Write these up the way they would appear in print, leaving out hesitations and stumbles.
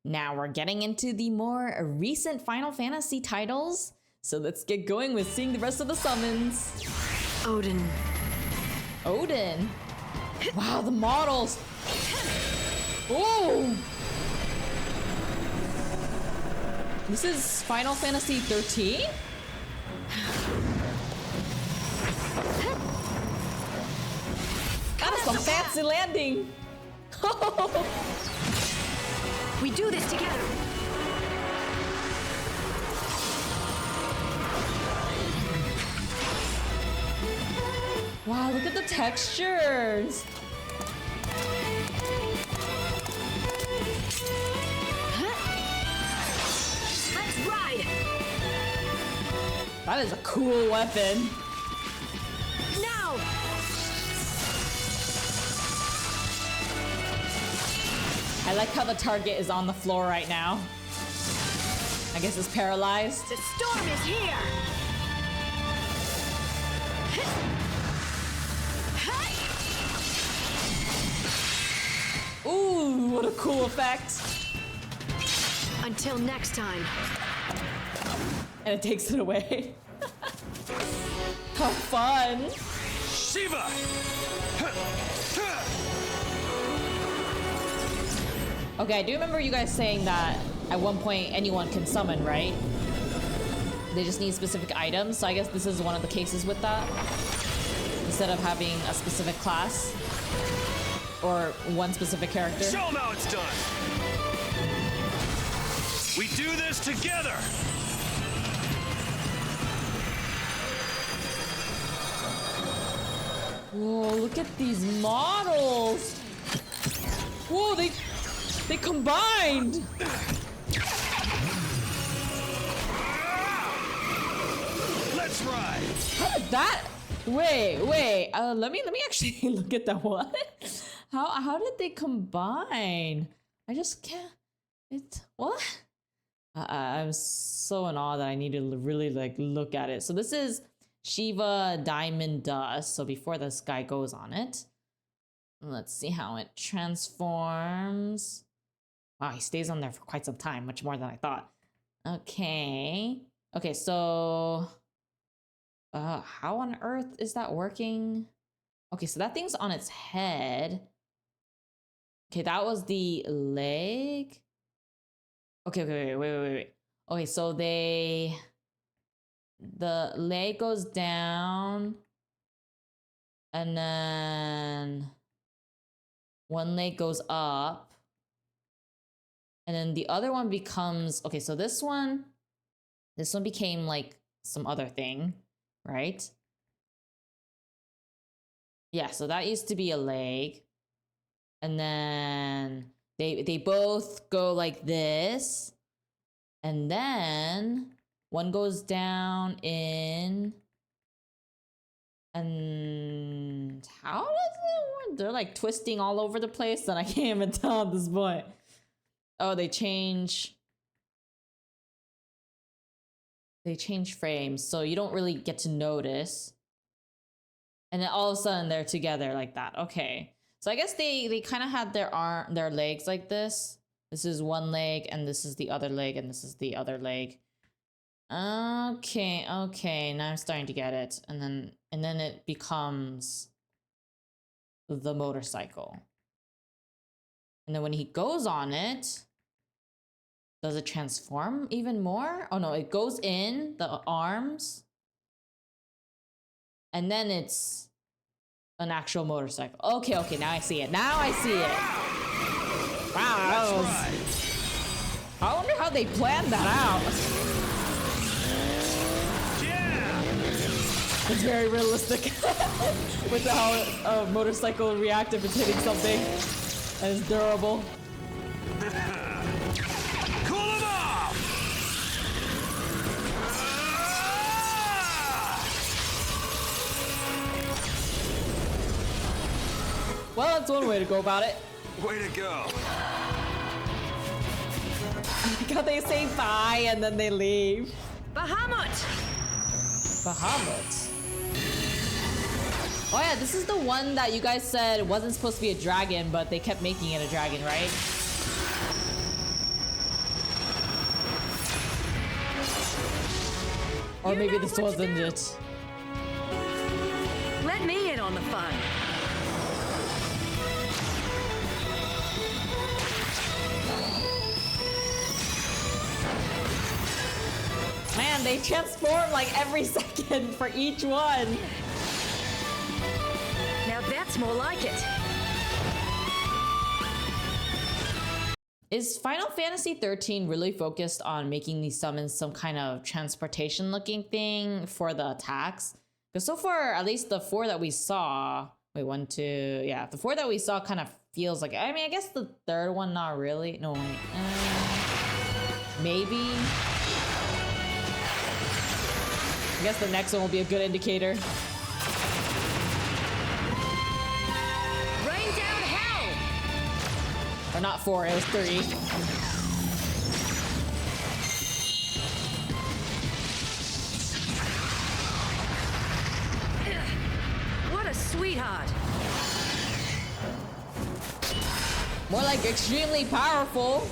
Now we're getting into the more recent Final Fantasy titles. So let's get going with seeing the rest of the summons. Odin. Odin. Wow, the models. Oh! This is Final Fantasy XIII? That is some fancy landing. We do this together. Wow, look at the textures. Let's ride. That is a cool weapon. Now. I like how the target is on the floor right now. I guess it's paralyzed. The storm is here. Ooh, what a cool effect. Until next time. And it takes it away. How fun. Shiva! Okay, I do remember you guys saying that at one point anyone can summon, right? They just need specific items, so I guess this is one of the cases with that. Instead of having a specific class or one specific character. Show them how it's done! We do this together! Whoa, look at these models! Whoa, they combined! Let's ride! How did that? Wait. Let me actually look at that one. How did they combine? I just can't. What? I'm so in awe that I need to really like look at it. So this is Shiva Diamond Dust. So before this guy goes on it, let's see how it transforms. Wow, he stays on there for quite some time, much more than I thought. Okay, so how on earth is that working? Okay, so that thing's on its head. Okay, that was the leg. Okay, wait. Okay, so the leg goes down, and then one leg goes up, and then the other one becomes, okay, so this one became like some other thing, right? Yeah, so that used to be a leg. And then they both go like this. And then one goes down in. And how does it work? They're like twisting all over the place and I can't even tell at this point. Oh, they change frames, so you don't really get to notice. And then all of a sudden they're together like that. Okay. So I guess they kind of had their legs like this. This is one leg and this is the other leg and this is the other leg. Okay. Now I'm starting to get it. And then it becomes the motorcycle. And then when he goes on it, does it transform even more? Oh no, it goes in the arms. And then it's an actual motorcycle. Okay, now I see it. Wow, I wonder how they planned that out. Yeah! It's very realistic with how a motorcycle will react if it's hitting something that is durable. Cool 'em off! Well, that's one way to go about it. Way to go. Like how they say bye and then they leave. Bahamut! Oh yeah, this is the one that you guys said wasn't supposed to be a dragon, but they kept making it a dragon, right? but maybe know this what to wasn't do. it. Let me in on the fun. Man, they transform like every second for each one. Now that's more like it. Is Final Fantasy XIII really focused on making these summons some kind of transportation looking thing for the attacks? Because so far, at least the 4 that we saw, wait, 1, 2, yeah, the 4 that we saw kind of feels like, I mean, I guess the 3rd one, not really. No, wait, maybe. I guess the next one will be a good indicator. Rain down hell! Or not 4, it was 3. What a sweetheart! More like extremely powerful.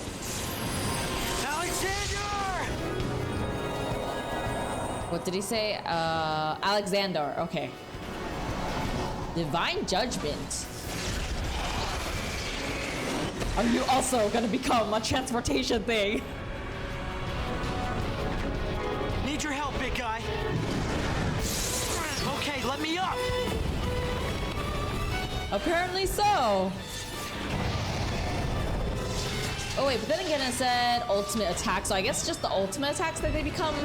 Alexander! What did he say? Alexander, okay. Divine Judgment. Are you also gonna become a transportation thing? Need your help, big guy. Okay, let me up. Apparently so. Oh wait, but then again it said ultimate attack, so I guess just the ultimate attacks that they become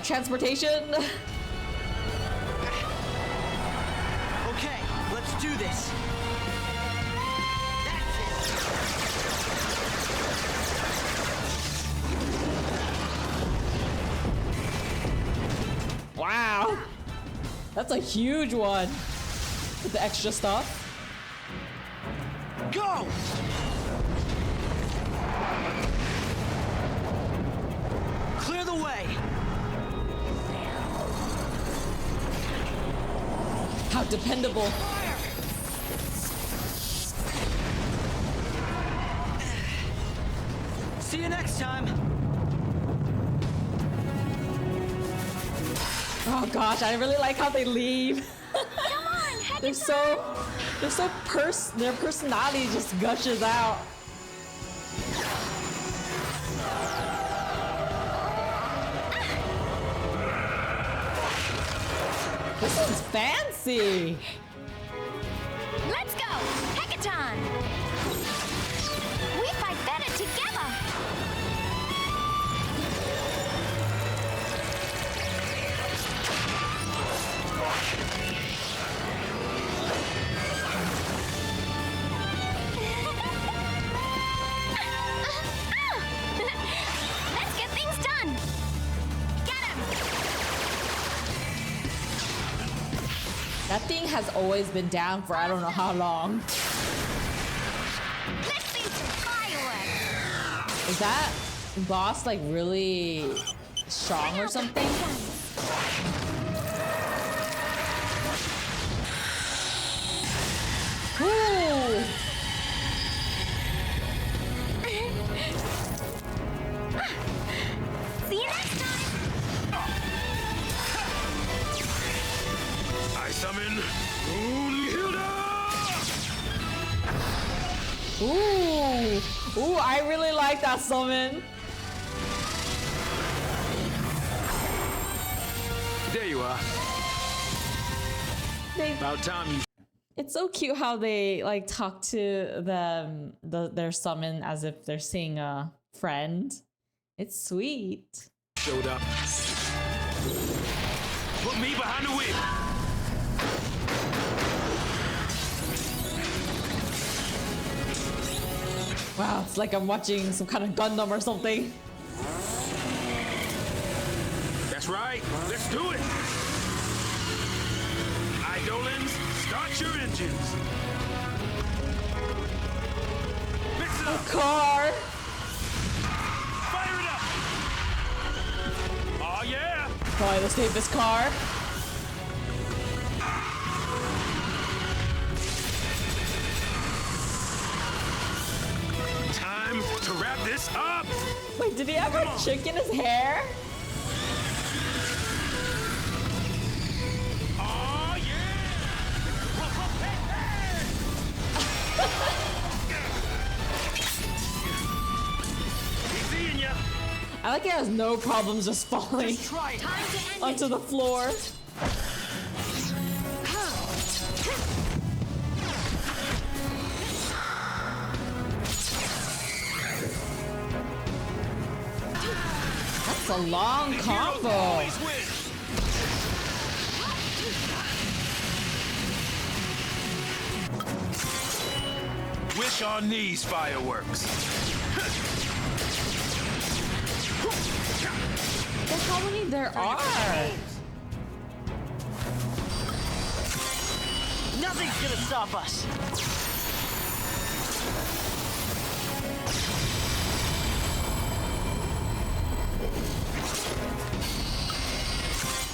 transportation. Okay, let's do this. Wow. That's a huge one. With the extra stuff. Go! Clear the way. How dependable. See you next time. Oh gosh, I really like how they leave. Come on, head Their personality just gushes out. This one's fancy. Let's go! Hackathon! We fight better together! Let's get things done! Get him! That thing has always been down for I don't know how long. Let's see some fireworks! Is that boss like really strong or something? Ooh. See you next time! I summon Brunhilde! Ooh. Ooh, I really like that summon. There you are. About time you. It's so cute how they like talk to their summon as if they're seeing a friend. It's sweet. Showed up. Put me behind the wheel. Wow, it's like I'm watching some kind of Gundam or something. That's right. Let's do it. Eidolons, start your engines. Mix it up. Car. Fire it up. Oh yeah. Probably the safest car. Time to wrap this up. Wait, did he have a chick in his hair? I like it has no problems just falling Just try it. Time to end onto the floor. That's a long combo. Always win. Wish on these fireworks. Look how many there are. Nothing's gonna stop us.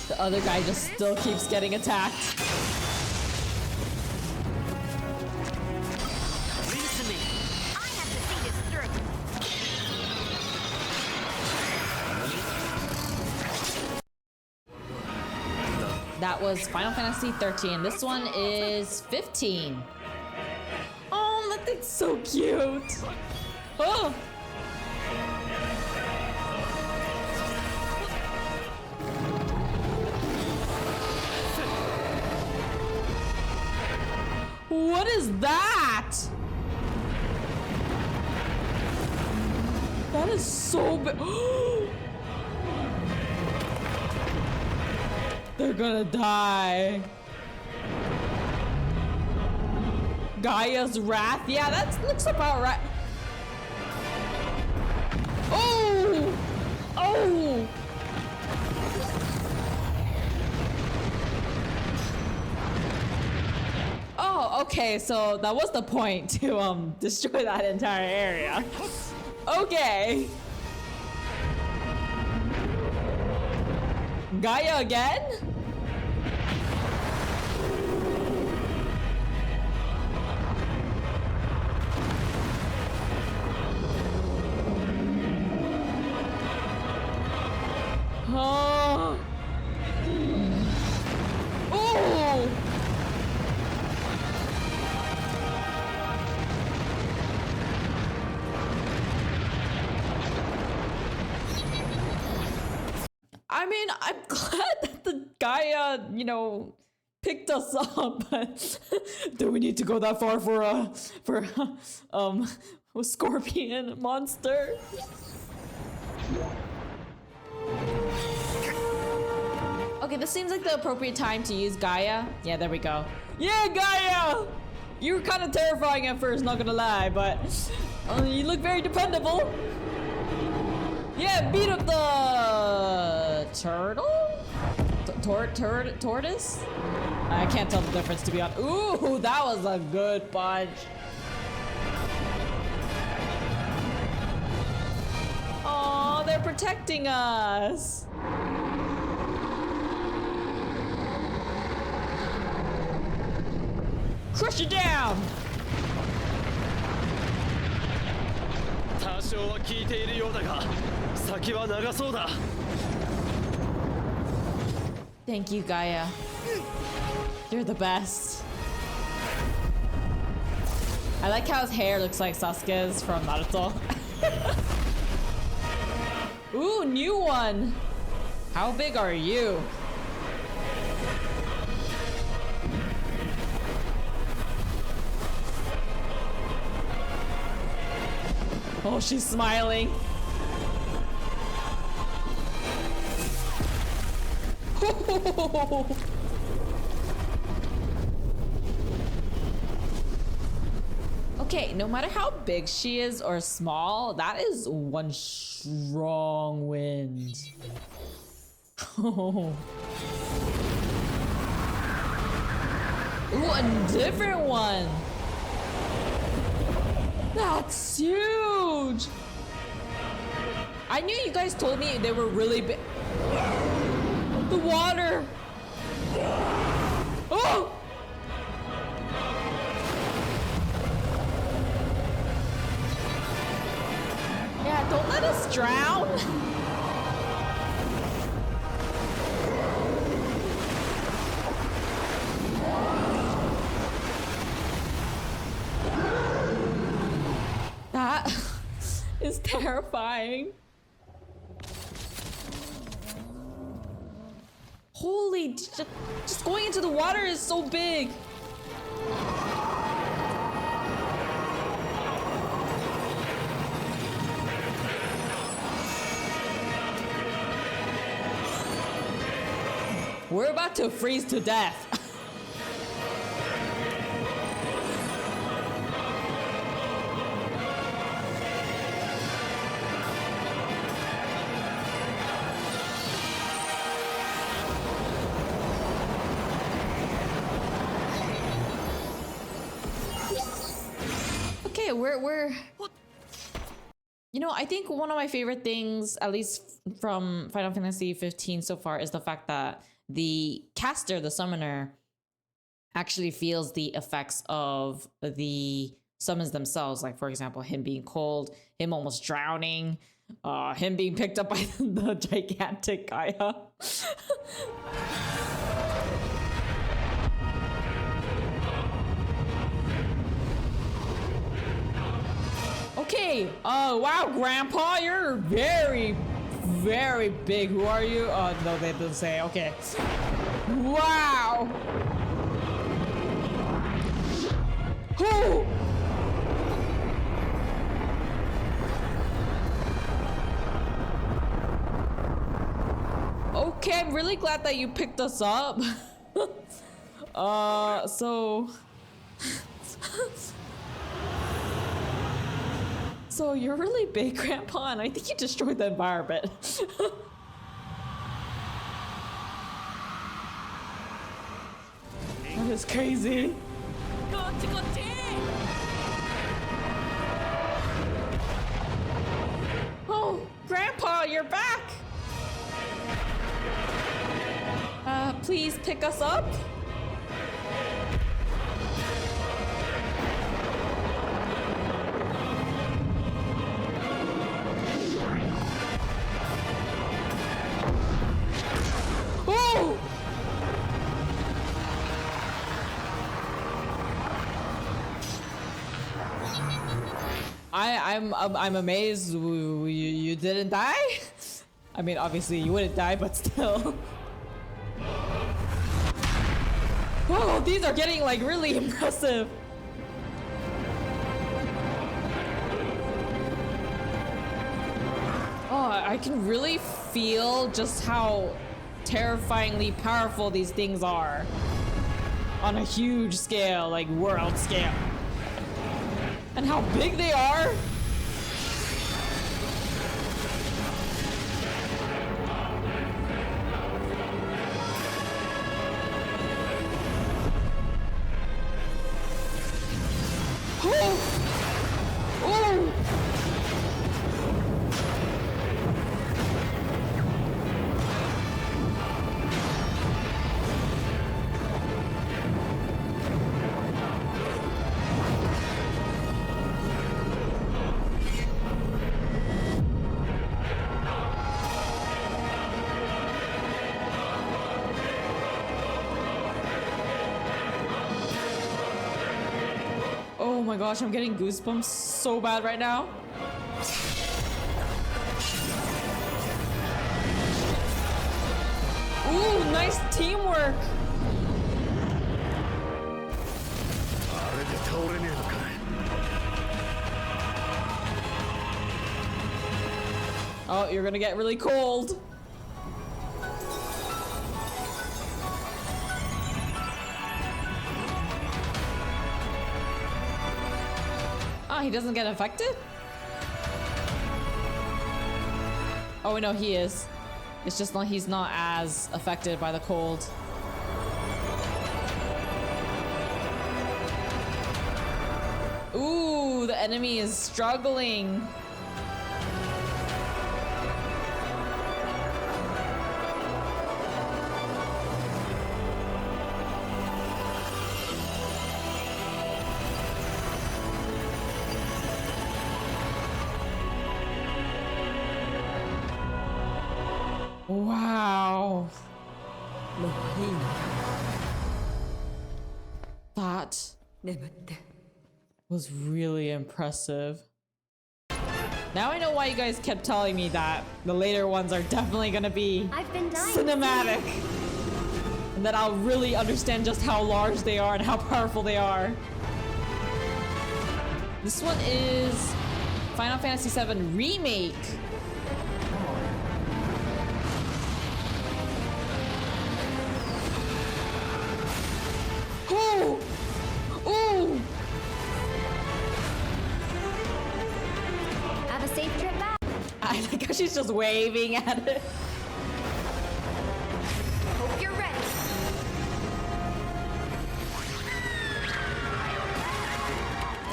The other guy just still keeps getting attacked. Leave it to me. I have to see this through. That was Final Fantasy XIII. This one is 15. Oh, that thing's so cute. Oh. What is that? That is so big. They're gonna die. Gaia's Wrath? Yeah, that looks about right. Oh! Oh! Oh, okay, so that was the point to destroy that entire area. Okay. Gaia again? Oh. Oh. I mean, I'm glad that the Gaia, you know, picked us up, but do we need to go that far for a scorpion monster? Okay, this seems like the appropriate time to use Gaia. Yeah, there we go. Yeah, Gaia! You were kind of terrifying at first, not gonna lie, but you look very dependable. Yeah, beat up the turtle? Tortoise? I can't tell the difference, to be honest. Ooh, that was a good punch. Oh, they're protecting us. Crush it down. 多少は効いているようだが、先は長そうだ。Thank you, Gaia. You're the best. I like how his hair looks like Sasuke's from Naruto. Ooh, new one. How big are you? Oh, she's smiling. Okay, no matter how big she is or small, that is one strong wind. Ooh, a different one. That's huge. I knew you guys told me they were really big. The water. Oh! Yeah, don't let us drown. That is terrifying. Holy, just going into the water is so big. We're about to freeze to death. Okay, we're you know, I think one of my favorite things, at least from Final Fantasy XV so far, is the fact that the caster, the summoner, actually feels the effects of the summons themselves. Like, for example, him being cold, him almost drowning, him being picked up by the gigantic Gaia. Okay, wow, Grandpa, you're very, very big. Who are you? Oh, no, they didn't say. Okay. Wow. Who? Okay, I'm really glad that you picked us up. So... So you're really big, Grandpa, and I think you destroyed the environment. That is crazy. Oh, Grandpa, you're back. Please pick us up. Oh! I'm amazed you didn't die. I mean, obviously you wouldn't die, but still. Oh, these are getting like really impressive. Oh, I can really feel just how terrifyingly powerful these things are on a huge scale, like world scale. And how big they are. Oh! Oh! Oh my gosh, I'm getting goosebumps so bad right now. Ooh, nice teamwork. Oh, you're gonna get really cold. Oh, he doesn't get affected? Oh, no, he is. It's just not, he's not as affected by the cold. Ooh, the enemy is struggling. Wow. That was really impressive. Now I know why you guys kept telling me that the later ones are definitely gonna be I've been dying. cinematic. and then I'll really understand just how large they are and how powerful they are. This one is Final Fantasy VII Remake. Oh! Ooh! Have a safe trip back. I like how she's just waving at it. Hope you're ready.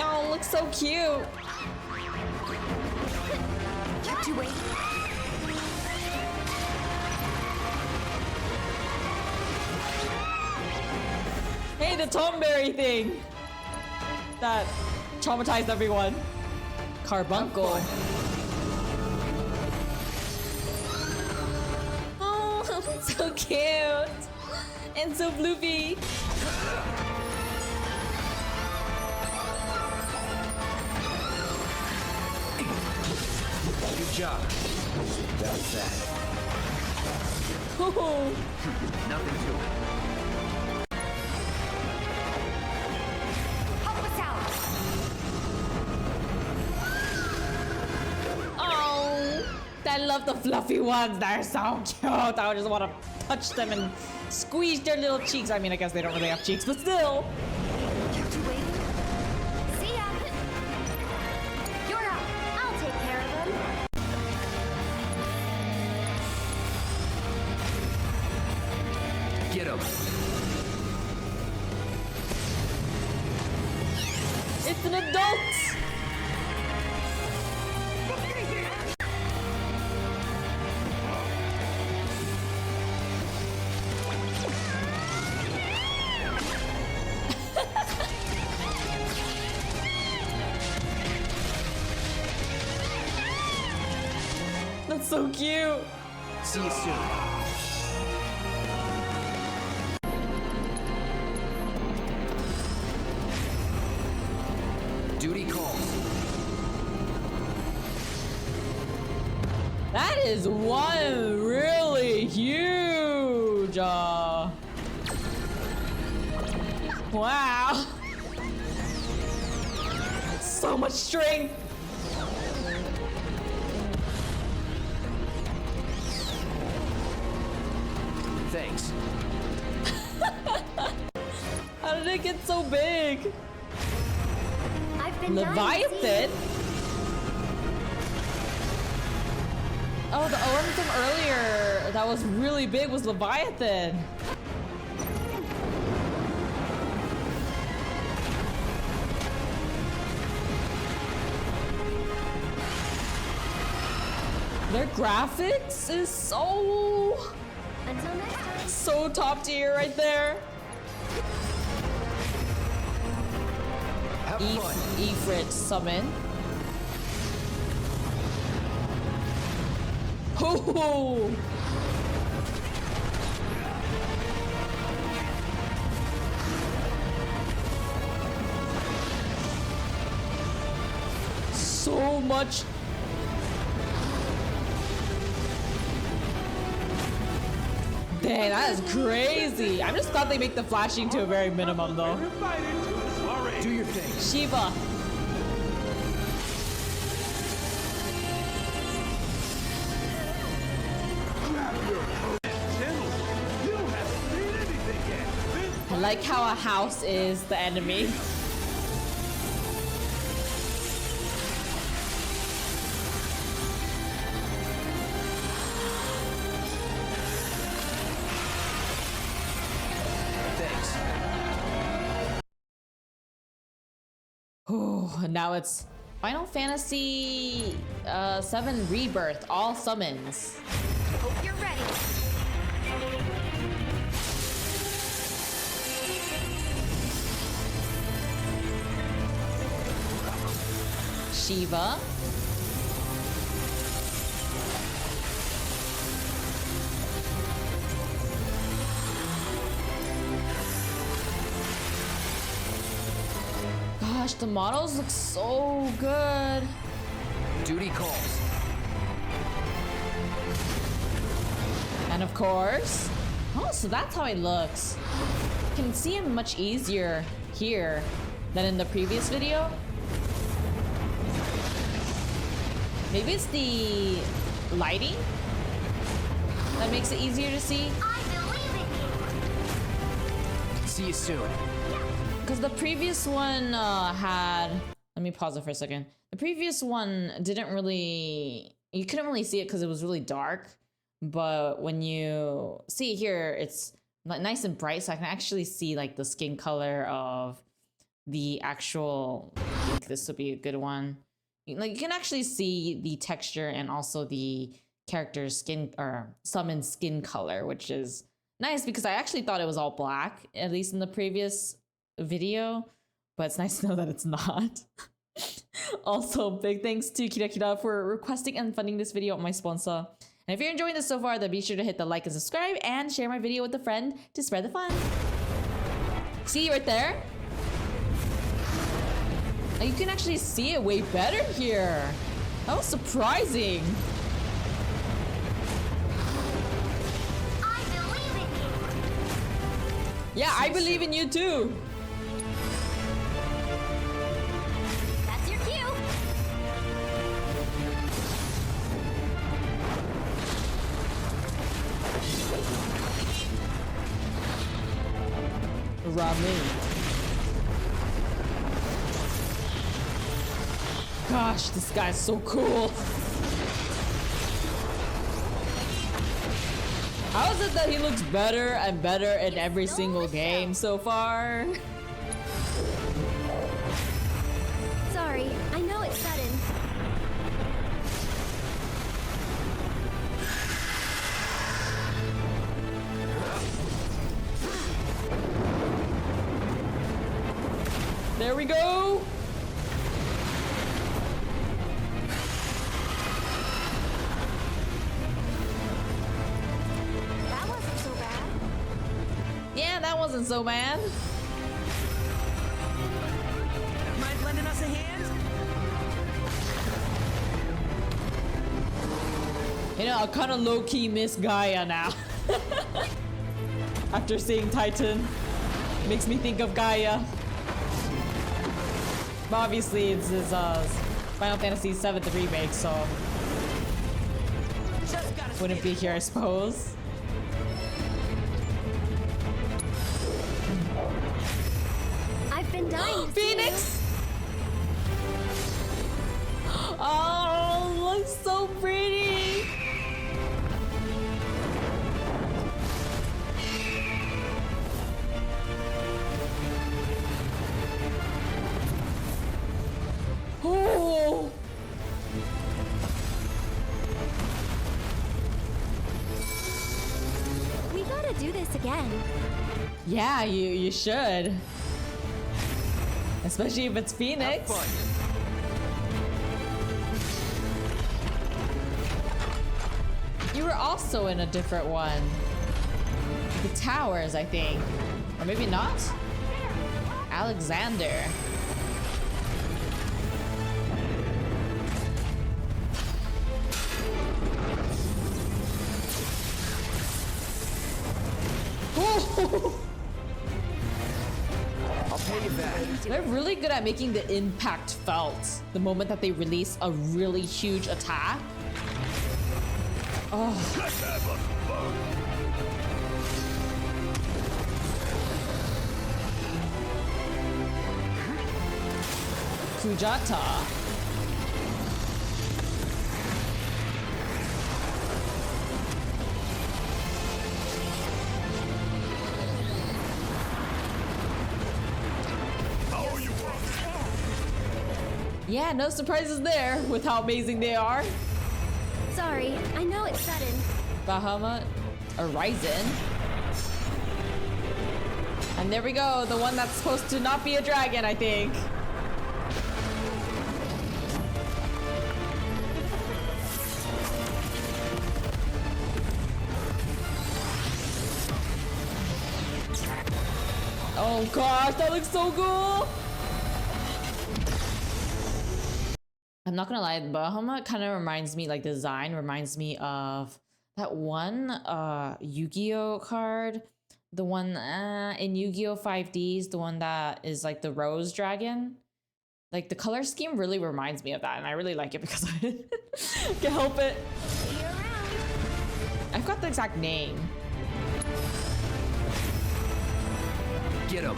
Oh, looks so cute. Kept you waiting. Hey, the Tomberry thing that traumatized everyone. Carbuncle. Oh, so cute and so bloopy. Good job. That's that. Oh, Nothing to it. Help us out. oh, I love the fluffy ones. They're so cute. I just want to touch them and squeeze their little cheeks. I mean, I guess they don't really have cheeks, but still. Kept you waiting. See ya. You're up. I'll take care of them. Get him. It's an adult. That's so cute. See you soon. Duty calls. That is one really huge. Wow. So much strength. Thanks. How did it get so big? I've been dying to see Leviathan? Oh, the one from earlier that was really big was Leviathan. Their graphics is so Until next time. so top tier right there. Have fun. Ifrit summon. Oh! So much. Dang, that is crazy. I'm just glad they make the flashing to a very minimum though. Do your thing. Shiva. I like how a house is the enemy. Thanks. Oh, now it's Final Fantasy VII Rebirth, all summons. Hope you're ready. Shiva. Gosh, the models look so good. Duty calls. And of course, Oh, so that's how it looks. You can see him much easier here than in the previous video. Maybe it's the lighting that makes it easier to see. I believe in you. See you soon. Because the previous one had... Let me pause it for a second. The previous one didn't really... You couldn't really see it because it was really dark. But when you see it here, it's nice and bright, so I can actually see like the skin color of the actual... I think this would be a good one. Like, you can actually see the texture and also the character's skin or summon skin color, which is nice because I actually thought it was all black, at least in the previous video, but it's nice to know that it's not. Also, big thanks to Kira Kira for requesting and funding this video on my sponsor. And if you're enjoying this so far, then be sure to hit the like and subscribe and share my video with a friend to spread the fun. See right there? You can actually see it way better here. That was surprising. I believe in you. Yeah, I believe in you too. That's your cue. Ramen. Gosh, this guy's so cool. How is it that he looks better and better in every single game so far? Sorry, I know it's sudden. There we go. That wasn't so bad. Yeah, that wasn't so bad. Mind lending us a hand? You know, I kind of low-key miss Gaia now. After seeing Titan. Makes me think of Gaia. But obviously, it's his Final Fantasy VII Remake, so... Wouldn't be here, I suppose. I've been dying to see Phoenix! Oh, looks so pretty! Oh! We gotta do this again. Yeah, you should. Especially if it's Phoenix. Have fun. You were also in a different one. The Towers, I think. Or maybe not? Alexander. I'll pay you back. They're really good at making the impact felt the moment that they release a really huge attack. Oh. Sujata. Yeah, no surprises there with how amazing they are. Sorry, I know it's sudden. Bahamut, Horizon. And there we go, the one that's supposed to not be a dragon, I think. Oh gosh, that looks so cool! I'm not gonna lie, Bahamut kind of reminds me, like the design reminds me of that one Yu-Gi-Oh card, the one in Yu-Gi-Oh 5Ds, the one that is like the rose dragon. Like the color scheme really reminds me of that, and I really like it because of it. Can't help it. See you around. I've got the exact name. Get him.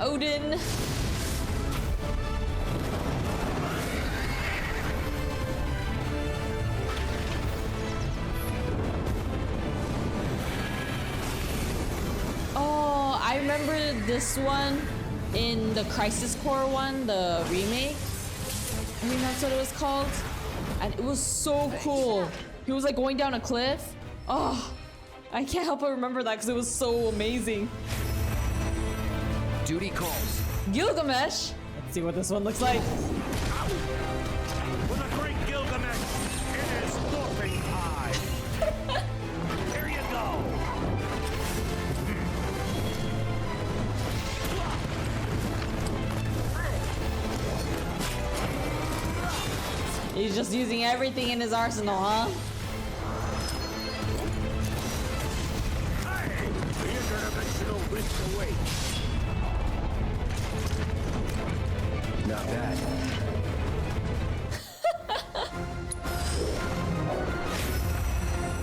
Odin. Oh, I remember this one in the Crisis Core one, the remake. I think that's what it was called. And it was so cool. He was like going down a cliff. Oh, I can't help but remember that because it was so amazing. Duty calls. Gilgamesh. Let's see what this one looks like. With a great Gilgamesh in his dwarfing eye. Here you go. He's just using everything in his arsenal, huh? Hey, the interdimensional rift awaits. Not bad.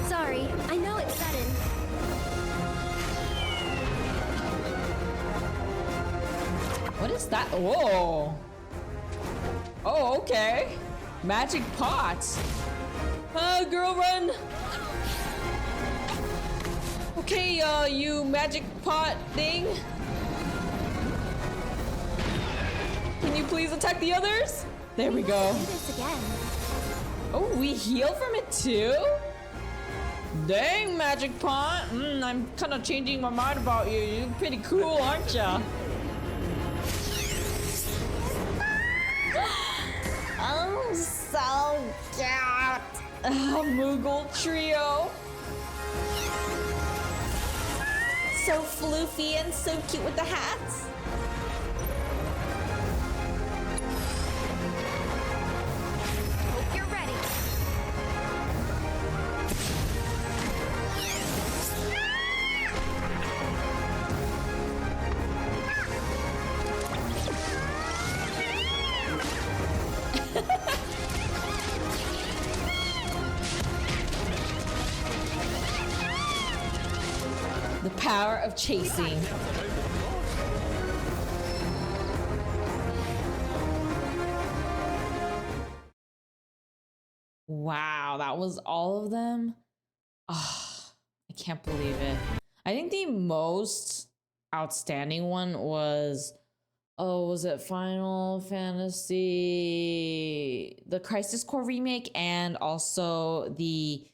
Sorry, I know it's sudden. What is that? Whoa. Oh, okay. Magic pots. Girl, run. Okay, you magic pot thing. Can you please attack the others? There we go. Do this again. Oh, we heal from it too? Dang, magic pot. I'm kind of changing my mind about you. You're pretty cool, aren't ya? Oh, so cute. Moogle trio. So floofy and so cute with the hats. Hope you're ready. The power of chasing. Wow, that was all of them? Ah, I can't believe it. I think the most outstanding one was, oh, was it Final Fantasy, the Crisis Core remake, and also the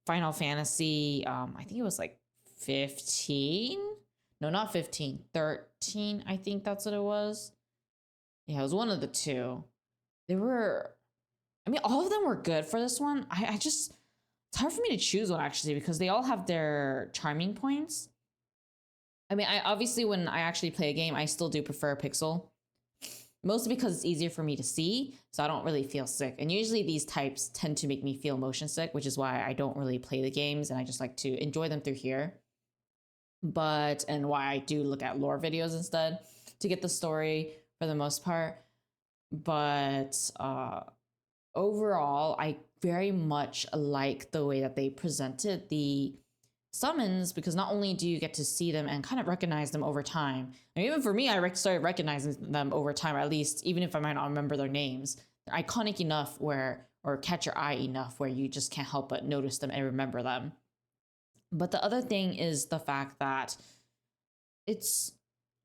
Final Fantasy, I think it was like 15? No, not 15, 13, I think that's what it was. Yeah, it was one of the two. They were, I mean, all of them were good for this one. I just, it's hard for me to choose one actually because they all have their charming points. I mean, I obviously when I actually play a game, I still do prefer Pixel. Mostly because it's easier for me to see, so I don't really feel sick. And usually these types tend to make me feel motion sick, which is why I don't really play the games and I just like to enjoy them through here. But, and why I do look at lore videos instead to get the story for the most part. But overall, I very much like the way that they presented the summons, because not only do you get to see them and kind of recognize them over time, and even for me, I started recognizing them over time, or at least even if I might not remember their names, they're iconic enough where, or catch your eye enough where you just can't help but notice them and remember them. But the other thing is the fact that it's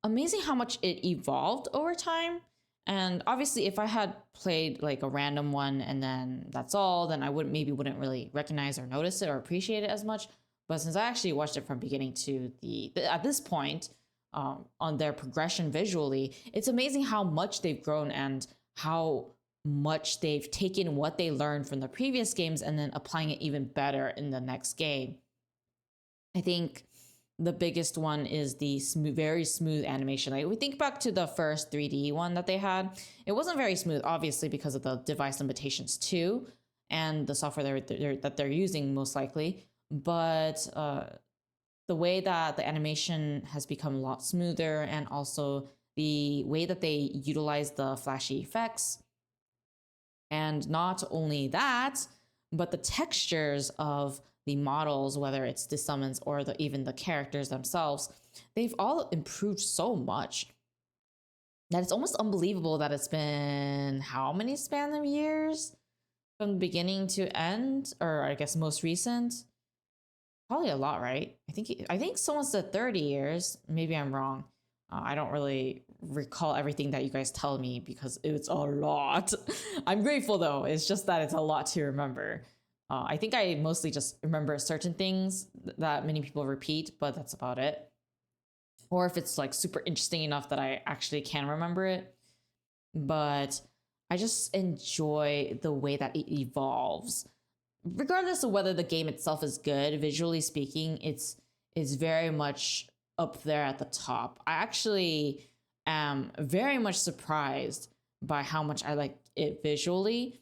amazing how much it evolved over time. And obviously, if I had played like a random one and then that's all, then I wouldn't really recognize or notice it or appreciate it as much. But since I actually watched it from beginning to at this point, on their progression visually, it's amazing how much they've grown and how much they've taken what they learned from the previous games and then applying it even better in the next game. I think the biggest one is the very smooth animation. Like we think back to the first 3D one that they had. It wasn't very smooth, obviously, because of the device limitations too. and the software that they're using most likely. But the way that the animation has become a lot smoother, and also the way that they utilize the flashy effects. And not only that, but the textures of the models, whether it's the summons or even the characters themselves, they've all improved so much that it's almost unbelievable that it's been how many span of years from beginning to end, or I guess most recent. Probably a lot, right? I think someone said 30 years. Maybe I'm wrong. I don't really recall everything that you guys tell me because it's a lot. I'm grateful though. It's just that it's a lot to remember. I think I mostly just remember certain things that many people repeat, but that's about it. Or if it's like super interesting enough that I actually can remember it. But I just enjoy the way that it evolves. Regardless of whether the game itself is good, visually speaking, it's very much up there at the top. I actually am very much surprised by how much I like it visually.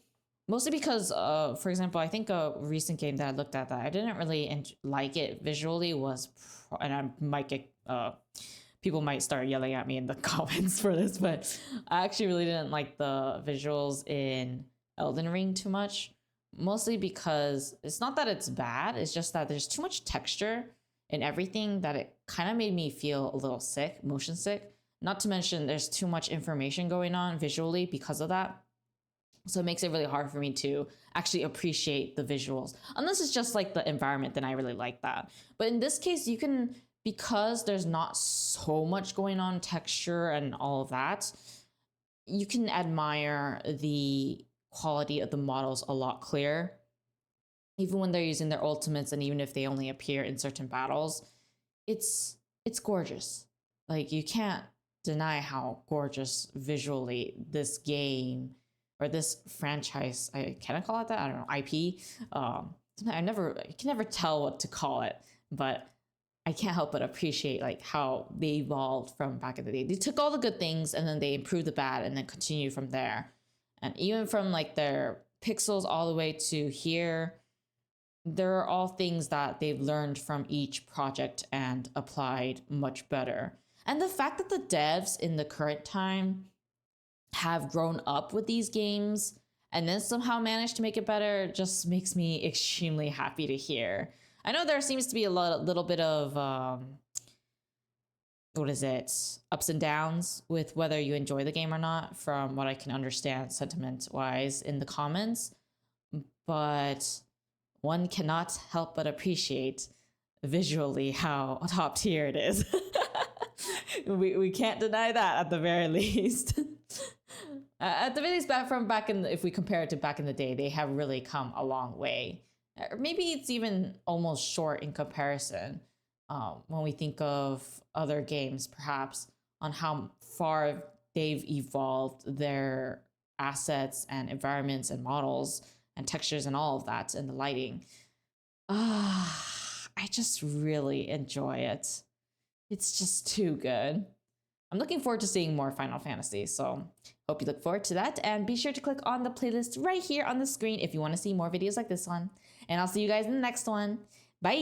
Mostly because, for example, I think a recent game that I looked at that I didn't really like it visually was, and I might get, people might start yelling at me in the comments for this, but I actually really didn't like the visuals in Elden Ring too much. Mostly because it's not that it's bad, it's just that there's too much texture in everything that it kind of made me feel a little sick, motion sick. Not to mention there's too much information going on visually because of that. So it makes it really hard for me to actually appreciate the visuals. Unless it's just like the environment, then I really like that. But in this case, you can, because there's not so much going on, texture and all of that, you can admire the quality of the models a lot clearer. Even when they're using their ultimates, and even if they only appear in certain battles, it's gorgeous. Like, you can't deny how gorgeous visually this game, or this franchise, can I call it that? I don't know, IP. I can never tell what to call it, but I can't help but appreciate like how they evolved from back in the day. They took all the good things and then they improved the bad and then continued from there. And even from like their pixels all the way to here, there are all things that they've learned from each project and applied much better. And the fact that the devs in the current time have grown up with these games and then somehow managed to make it better just makes me extremely happy to hear. I know there seems to be a little bit of ups and downs with whether you enjoy the game or not, from what I can understand sentiment wise in the comments, but one cannot help but appreciate visually how top tier it is. we can't deny that at the very least. At the very least, if we compare it to back in the day, they have really come a long way. Or maybe it's even almost short in comparison when we think of other games, perhaps, on how far they've evolved their assets and environments and models and textures and all of that, and the lighting. I just really enjoy it. It's just too good. I'm looking forward to seeing more Final Fantasy, so hope you look forward to that. And be sure to click on the playlist right here on the screen if you want to see more videos like this one. And I'll see you guys in the next one. Bye!